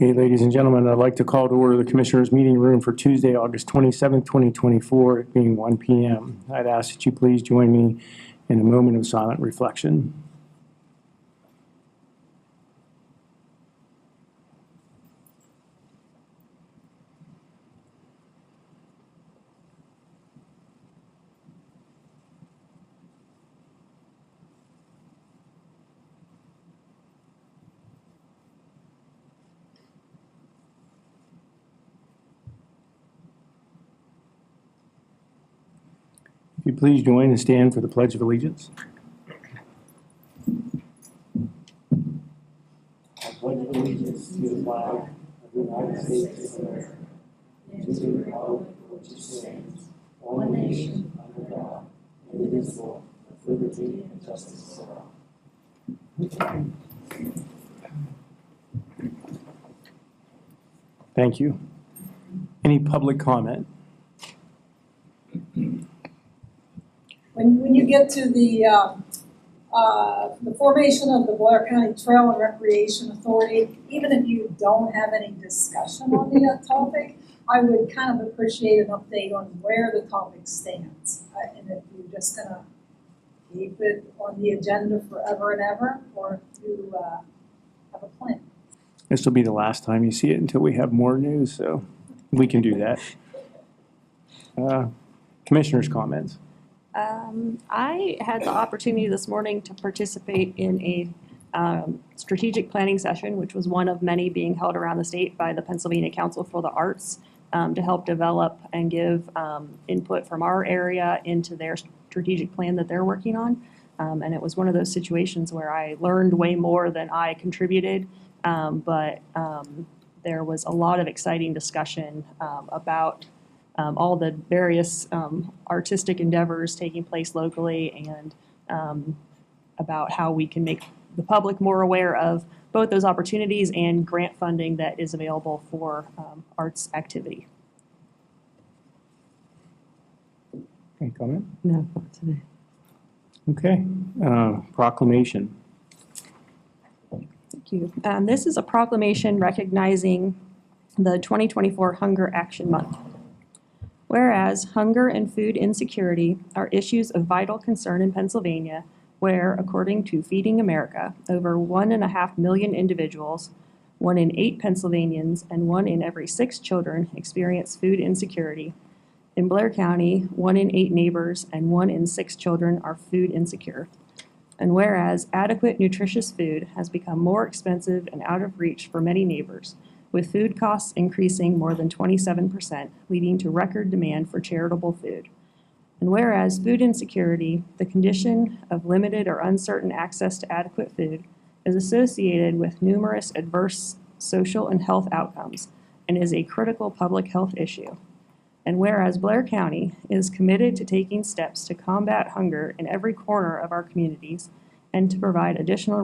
Okay, ladies and gentlemen, I'd like to call to order the Commissioners' meeting room for Tuesday, August 27th, 2024, it being 1 p.m. I'd ask that you please join me in a moment of silent reflection. If you please join and stand for the Pledge of Allegiance. I pledge allegiance to the flag of the United States of America, and to the republic for which it stands, one nation, under God, indivisible, with liberty and justice for all. Thank you. Any public comment? When you get to the formation of the Blair County Trail and Recreation Authority, even if you don't have any discussion on the topic, I would kind of appreciate an update on where the topic stands. And if you're just going to keep it on the agenda forever and ever, or if you have a plan. This will be the last time you see it until we have more news, so we can do that. Commissioners' comments. I had the opportunity this morning to participate in a strategic planning session, which was one of many being held around the state by the Pennsylvania Council for the Arts to help develop and give input from our area into their strategic plan that they're working on. And it was one of those situations where I learned way more than I contributed, but there was a lot of exciting discussion about all the various artistic endeavors taking place locally, and about how we can make the public more aware of both those opportunities and grant funding that is available for arts activity. Any comment? No, not today. Okay. Proclamation. Thank you. This is a proclamation recognizing the 2024 Hunger Action Month. Whereas hunger and food insecurity are issues of vital concern in Pennsylvania, where, according to Feeding America, over 1.5 million individuals, 1 in 8 Pennsylvanians, and 1 in every 6 children experience food insecurity. In Blair County, 1 in 8 neighbors and 1 in 6 children are food insecure. And whereas adequate nutritious food has become more expensive and out of reach for many neighbors, with food costs increasing more than 27%, leading to record demand for charitable food. And whereas food insecurity, the condition of limited or uncertain access to adequate food, is associated with numerous adverse social and health outcomes and is a critical public health issue. And whereas Blair County is committed to taking steps to combat hunger in every corner of our communities and to provide additional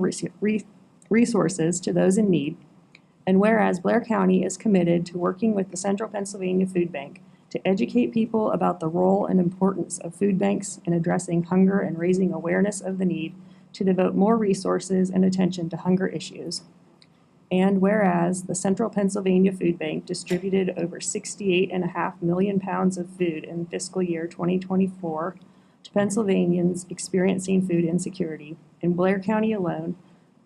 resources to those in need, and whereas Blair County is committed to working with the Central Pennsylvania Food Bank to educate people about the role and importance of food banks in addressing hunger and raising awareness of the need to devote more resources and attention to hunger issues. And whereas the Central Pennsylvania Food Bank distributed over 68.5 million pounds of food in fiscal year 2024 to Pennsylvanians experiencing food insecurity, in Blair County alone,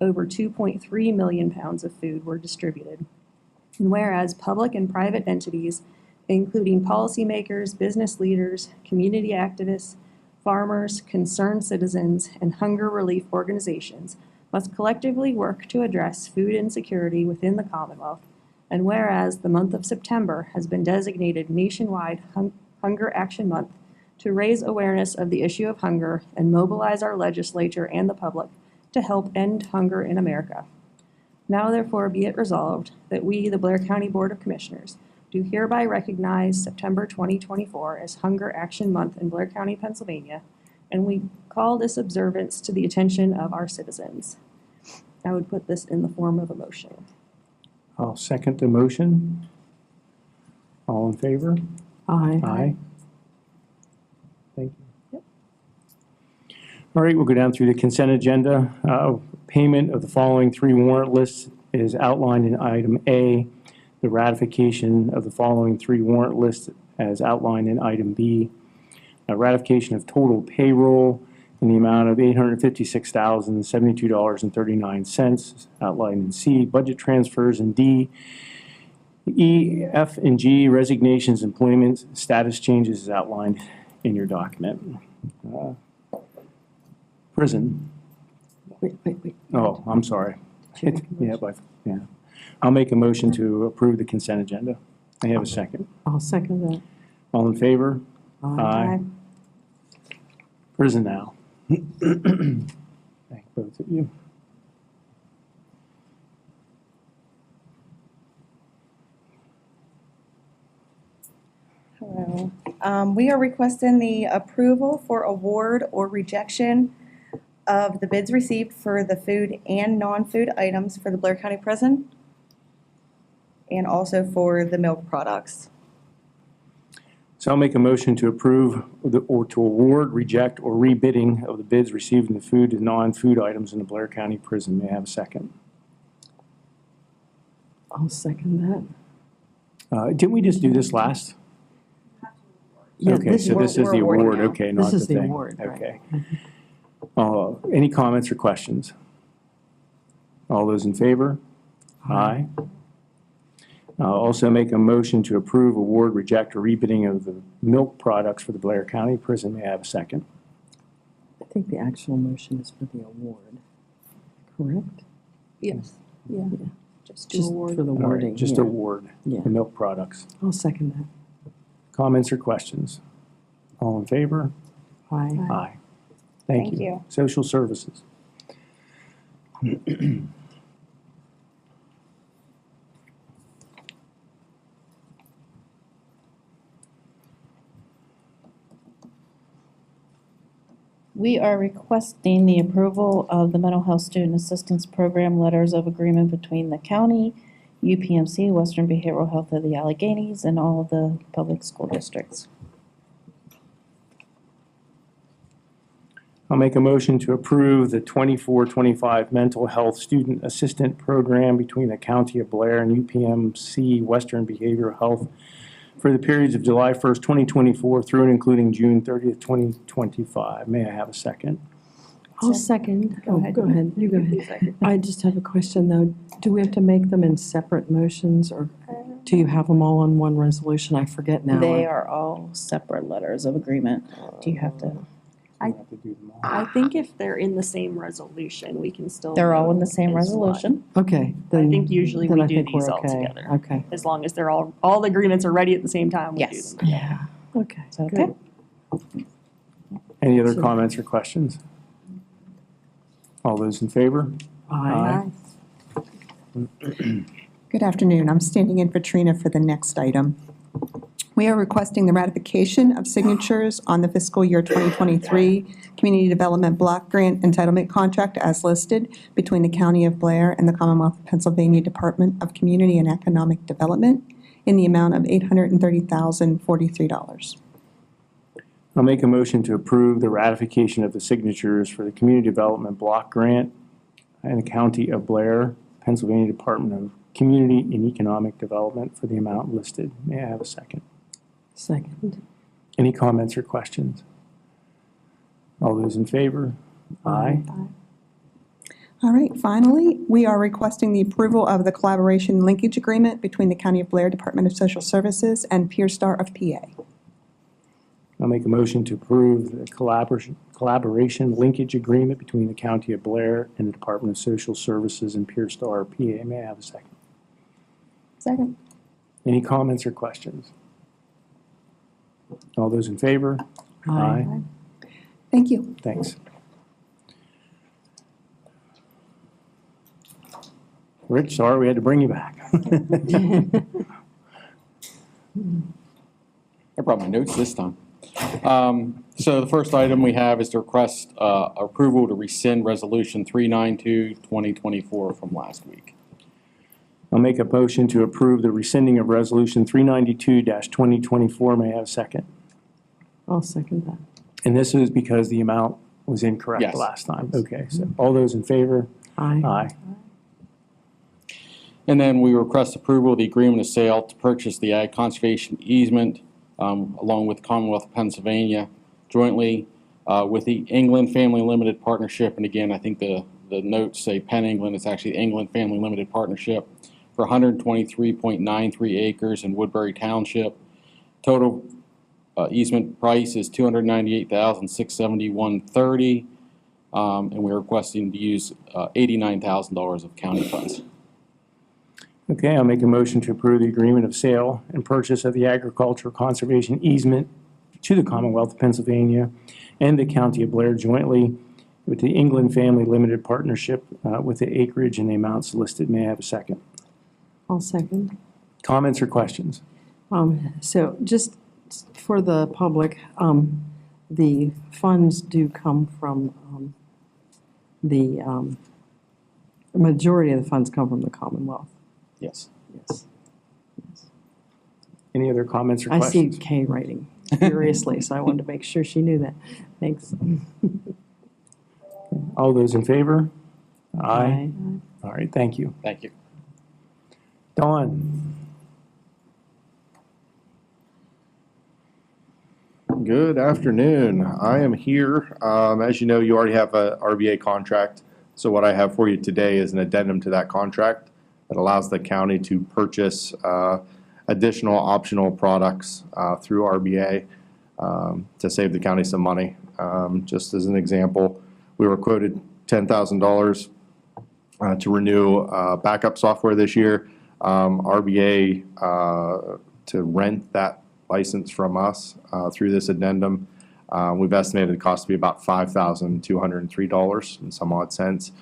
over 2.3 million pounds of food were distributed. And whereas public and private entities, including policymakers, business leaders, community activists, farmers, concerned citizens, and hunger relief organizations, must collectively work to address food insecurity within the Commonwealth. And whereas the month of September has been designated nationwide Hunger Action Month to raise awareness of the issue of hunger and mobilize our legislature and the public to help end hunger in America. Now therefore be it resolved that we, the Blair County Board of Commissioners, do hereby recognize September 2024 as Hunger Action Month in Blair County, Pennsylvania, and we call this observance to the attention of our citizens. I would put this in the form of a motion. I'll second the motion. All in favor? Aye. Aye. Thank you. Yep. All right, we'll go down through the consent agenda. Payment of the following 3 warrant lists is outlined in item A, the ratification of the following 3 warrant lists as outlined in item B. A ratification of total payroll in the amount of $856,072.39, outlined in C. Budget transfers in D. E, F, and G, resignations, employment status changes is outlined in your document. Prison. Wait. Oh, I'm sorry. Yeah. I'll make a motion to approve the consent agenda. I have a second. I'll second that. All in favor? Aye. Prison now. Thank both of you. Hello. We are requesting the approval for award or rejection of the bids received for the food and non-food items for the Blair County Prison and also for the milk products. So I'll make a motion to approve or to award, reject, or rebidding of the bids received in the food and non-food items in the Blair County Prison. May I have a second? I'll second that. Didn't we just do this last? Yeah, Okay, so this is we're the awarding award, now. okay, not This the is the thing. award, right. Okay. Any comments or questions? All those in favor? Aye. I'll also make a motion to approve, award, reject, or rebidding of the milk products for the Blair County Prison. May I have a second? I think the actual motion is for the award, correct? Yes. Yeah. Just to Just award. for the All right, wording. just yeah. award Yeah. the milk products. I'll second that. Comments or questions? All in favor? Aye. Aye. Thank Thank you. you. Social services. We are requesting the approval of the Mental Health Student Assistance Program Letters of Agreement between the county, UPMC, Western Behavioral Health of the Alleghenies, and all of the public school districts. I'll make a motion to approve the 24-25 Mental Health Student Assistant Program between the County of Blair and UPMC Western Behavioral Health for the periods of July 1st, 2024 through and including June 30th, 2025. May I have a second? I'll second. Go ahead. Go ahead, you go ahead. I just have a question though. Do we have to make them in separate motions or do you have them all on one resolution? I forget now. They are all separate letters of agreement. Do you have to? I- We'll have to do them all. I think if they're in the same resolution, we can still. They're all vote in the same as one. resolution. Okay. then- think usually then we I do think these we're all okay. together. Okay. As long as they're all the agreements are ready at the same time, we do Yes. them. Yeah, okay. Is that okay? good. Any other So- comments or questions? All those in favor? Aye. Good afternoon. I'm standing in for Trina for the next item. We are requesting the ratification of signatures on the fiscal year 2023 Community Development Block Grant Entitlement Contract as listed between the County of Blair and the Commonwealth of Pennsylvania Department of Community and Economic Development in the amount of $830,043. I'll make a motion to approve the ratification of the signatures for the Community Development Block Grant and the County of Blair, Pennsylvania Department of Community and Economic Development for the amount listed. May I have a second? Second. Any comments or questions? All those in favor? Aye. All right, finally, we are requesting the approval of the collaboration linkage agreement between the County of Blair Department of Social Services and Peer Star of PA. I'll make a motion to approve the collaboration linkage agreement between the County of Blair and the Department of Social Services and Peer Star PA. May I have a second? Second. Any comments or questions? All those in favor? Aye. Thank you. Thanks. Rich, sorry we had to bring you back. I brought my notes this time. So the first item we have is to request approval to rescind Resolution 392-2024 from last week. I'll make a motion to approve the rescinding of Resolution 392-2024. May I have a second? I'll second that. And this is because the amount was incorrect Yes. last time. Okay, so all those in favor? Aye. Aye. And then we request approval of the agreement of sale to purchase the ag conservation easement along with the Commonwealth of Pennsylvania jointly with the England Family Limited Partnership. And again, I think the notes say Penn England. It's actually England Family Limited Partnership for 123.93 acres in Woodbury Township. Total easement price is $298,671.30, and we're requesting to use $89,000 of county funds. Okay, I'll make a motion to approve the agreement of sale and purchase of the agricultural conservation easement to the Commonwealth of Pennsylvania and the County of Blair jointly with the England Family Limited Partnership with the acreage and the amounts listed. May I have a second? I'll second. Comments or questions? So just for the public, the funds do come from, the majority of the funds come from the Commonwealth. Yes. Yes. Any other comments or I see questions? Kay writing furiously, so I wanted to make sure she knew that. Thanks. All those in favor? Aye. All right, thank you. Thank you. Dawn? Good afternoon. I am here. As you know, you already have a RBA contract. So what I have for you today is an addendum to that contract that allows the county to purchase additional optional products through RBA to save the county some money. Just as an example, we were quoted $10,000 to renew backup software this year. RBA to rent that license from us through this addendum. We've estimated the cost to be about $5,203 and some odd cents.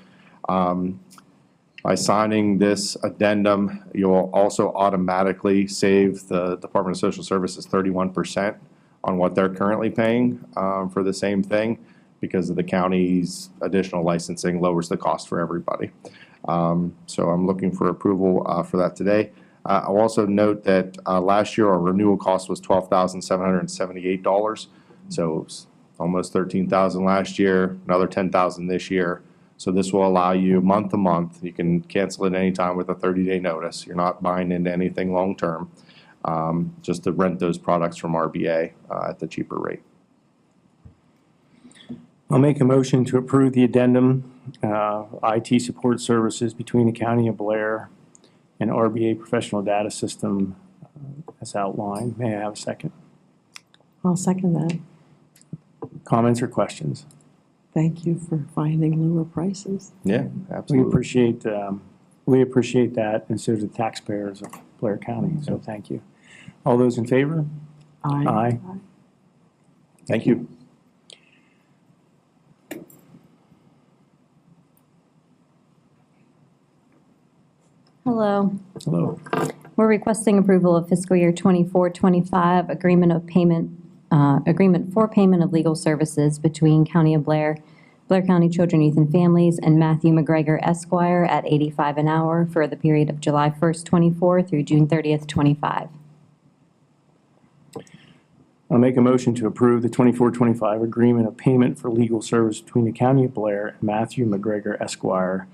By signing this addendum, you'll also automatically save the Department of Social Services 31% on what they're currently paying for the same thing, because of the county's additional licensing lowers the cost for everybody. So I'm looking for approval for that today. I'll also note that last year our renewal cost was $12,778. So it was almost $13,000 last year, another $10,000 this year. So this will allow you month to month. You can cancel it anytime with a 30-day notice. You're not buying into anything long-term, just to rent those products from RBA at the cheaper rate. I'll make a motion to approve the addendum, IT support services between the County of Blair and RBA Professional Data System as outlined. May I have a second? I'll second that. Comments or questions? Thank you for finding lower prices. Yeah, We absolutely. appreciate that, and so do the taxpayers of Blair County, so thank you. All those in favor? Aye. Thank you. Hello. Hello. We're requesting approval of fiscal year 24-25 agreement for payment of legal services between County of Blair, Blair County Children, Youth, and Families, and Matthew McGregor Esquire at $85 an hour for the period of July 1st, 24 through June 30th, 25. I'll make a motion to approve the 24-25 agreement of payment for legal service between the County of Blair and Matthew McGregor Esquire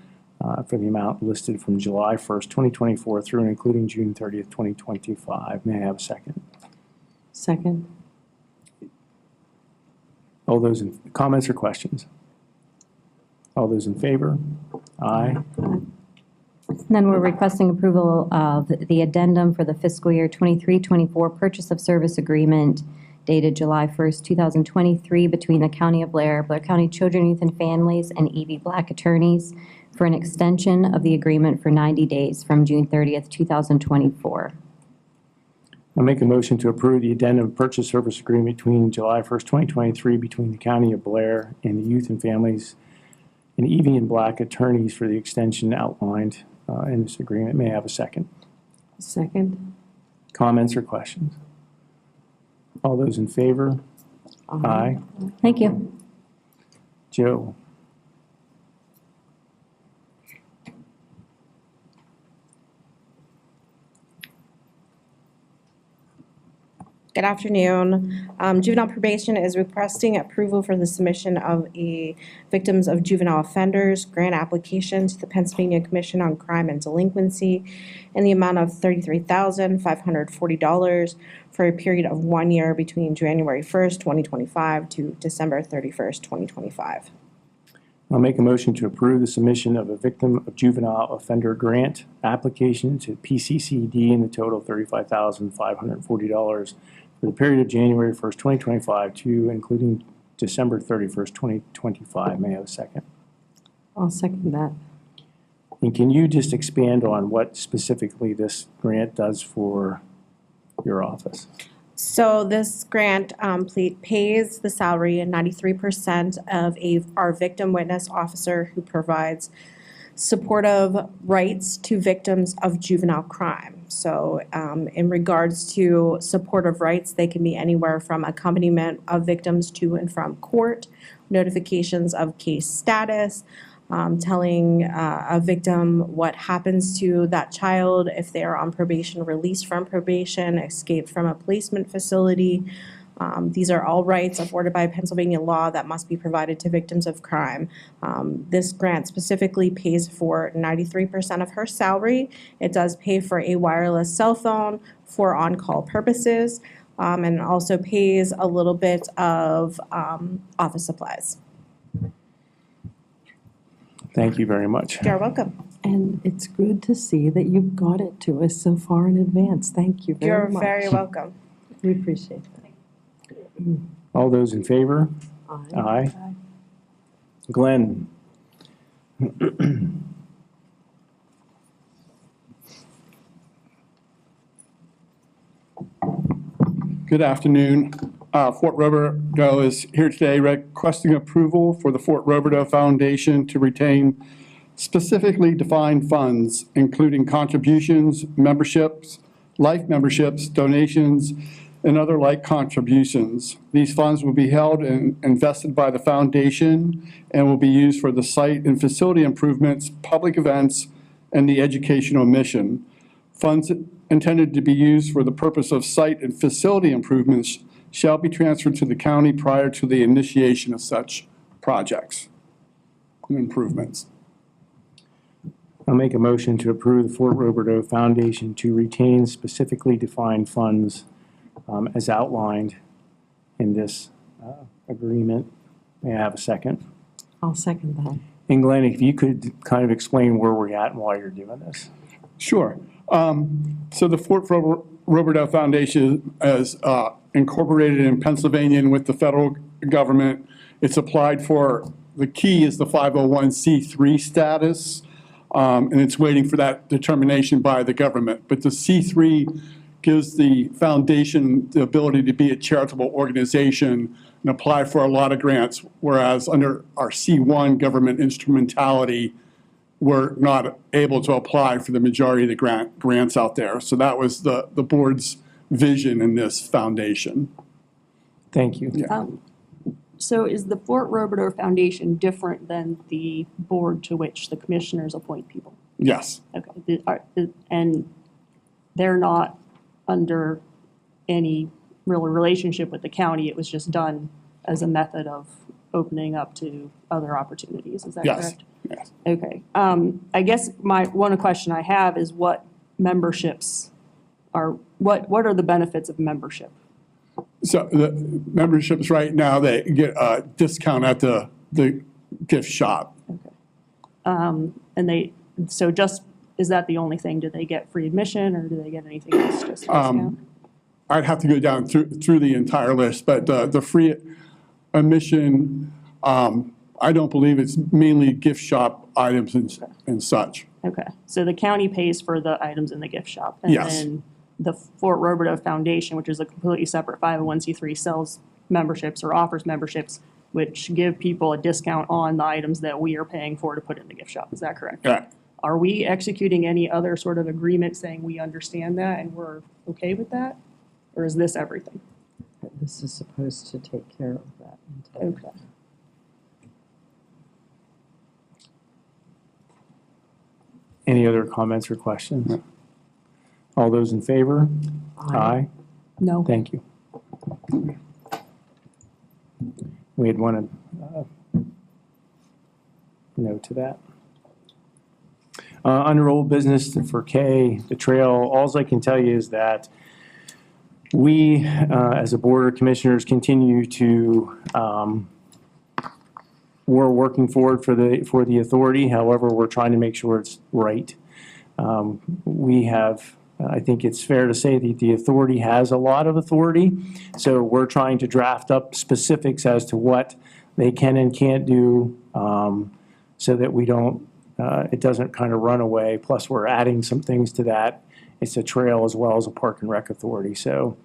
for the amount listed from July 1st, 2024 through and including June 30th, 2025. May I have a second? Second. All those in comments or questions? All those in favor? Aye. Then we're requesting approval of the addendum for the fiscal year 23-24 purchase of service agreement dated July 1st, 2023 between the County of Blair, Blair County Children, Youth, and Families, and E.V. Black attorneys for an extension of the agreement for 90 days from June 30th, 2024. I'll make a motion to approve the addendum purchase service agreement between July 1st, 2023 between the County of Blair and the Youth and Families and E.V. and Black attorneys for the extension outlined in this agreement. May I have a second? Second. Comments or questions? All those in favor? Aye. Thank you. Joe? Good afternoon. Juvenile probation is requesting approval for the submission of a Victims of Juvenile Offenders grant application to the Pennsylvania Commission on Crime and Delinquency in the amount of $33,540 for a period of 1 year between January 1st, 2025 to December 31st, 2025. I'll make a motion to approve the submission of a Victim of Juvenile Offender Grant application to PCCD in the total of $35,540 for the period of January 1st, 2025 to including December 31st, 2025. May I have a second? I'll second that. And can you just expand on what specifically this grant does for your office? So this grant pays the salary and 93% of our victim witness officer who provides supportive rights to victims of juvenile crime. So in regards to supportive rights, they can be anywhere from accompaniment of victims to and from court, notifications of case status, telling a victim what happens to that child if they are on probation, released from probation, escaped from a placement facility. These are all rights afforded by Pennsylvania law that must be provided to victims of crime. This grant specifically pays for 93% of her salary. It does pay for a wireless cell phone for on-call purposes, and also pays a little bit of office supplies. Thank you very much. You're welcome. And it's good to see that you got it to us so far in advance. Thank you very much. You're very welcome. We appreciate that. All those in favor? Aye. Aye. Glenn? Good afternoon. Fort Roberdeau is here today requesting approval for the Fort Roberdeau Foundation to retain specifically defined funds, including contributions, memberships, life memberships, donations, and other like contributions. These funds will be held and invested by the foundation and will be used for the site and facility improvements, public events, and the educational mission. Funds intended to be used for the purpose of site and facility improvements shall be transferred to the county prior to the initiation of such projects and improvements. I'll make a motion to approve the Fort Roberdeau Foundation to retain specifically defined funds as outlined in this agreement. May I have a second? I'll second that. And Glenn, if you could kind of explain where we're at and why you're doing this. Sure. So the Fort Roberdeau Foundation is incorporated in Pennsylvania and with the federal government. It's applied for, the key is the 501c3 status, and it's waiting for that determination by the government. But the C3 gives the foundation the ability to be a charitable organization and apply for a lot of grants, whereas under our C1 government instrumentality, we're not able to apply for the majority of the grants out there. So that was the board's vision in this foundation. Thank you. Yeah. So is the Fort Roberdeau Foundation different than the board to which the commissioners appoint people? Yes. Okay, and they're not under any real relationship with the county, it was just done as a method of opening up to other opportunities, is that Yes. correct? Yes. Okay, I guess one question I have is what memberships are, what are the benefits of membership? So the memberships right now, they get a discount at the gift shop. And is that the only thing? Do they get free admission or do they get anything else, just a discount? I'd have to go down through the entire list, but the free admission, I don't believe it's mainly gift shop items and such. Okay, so the county pays for the items in the gift shop? Yes. And then the Fort Roberdeau Foundation, which is a completely separate 501c3, sells memberships or offers memberships which give people a discount on the items that we are paying for to put in the gift shop. Is that correct? Yeah. Are we executing any other sort of agreement saying we understand that and we're okay with that? Or is this everything? This is supposed to take care of that. Okay. Any other comments or questions? All those in favor? Aye. No. Thank you. We had one note to that. Under old business for K, the trail, alls I can tell you is that we, as a board of commissioners, continue to, we're working forward for the authority. However, we're trying to make sure it's right. We have, I think it's fair to say that the authority has a lot of authority. So we're trying to draft up specifics as to what they can and can't do, so that we don't, it doesn't kind of run away. Plus, we're adding some things to that. It's a trail as well as a park and rec authority. So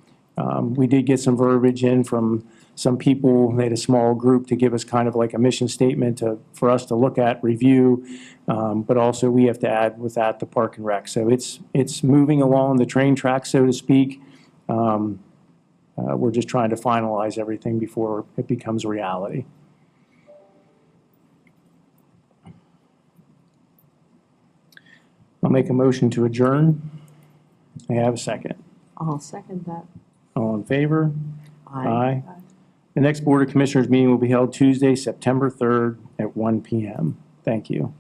we did get some verbiage in from some people. They had a small group to give us kind of like a mission statement for us to look at, review, but also we have to add with that the park and rec. So it's moving along the train track, so to speak. We're just trying to finalize everything before it becomes reality. I'll make a motion to adjourn. I have a second. I'll second that. All in favor? Aye. The next Board of Commissioners meeting will be held Tuesday, September 3rd at 1 p.m. Thank you.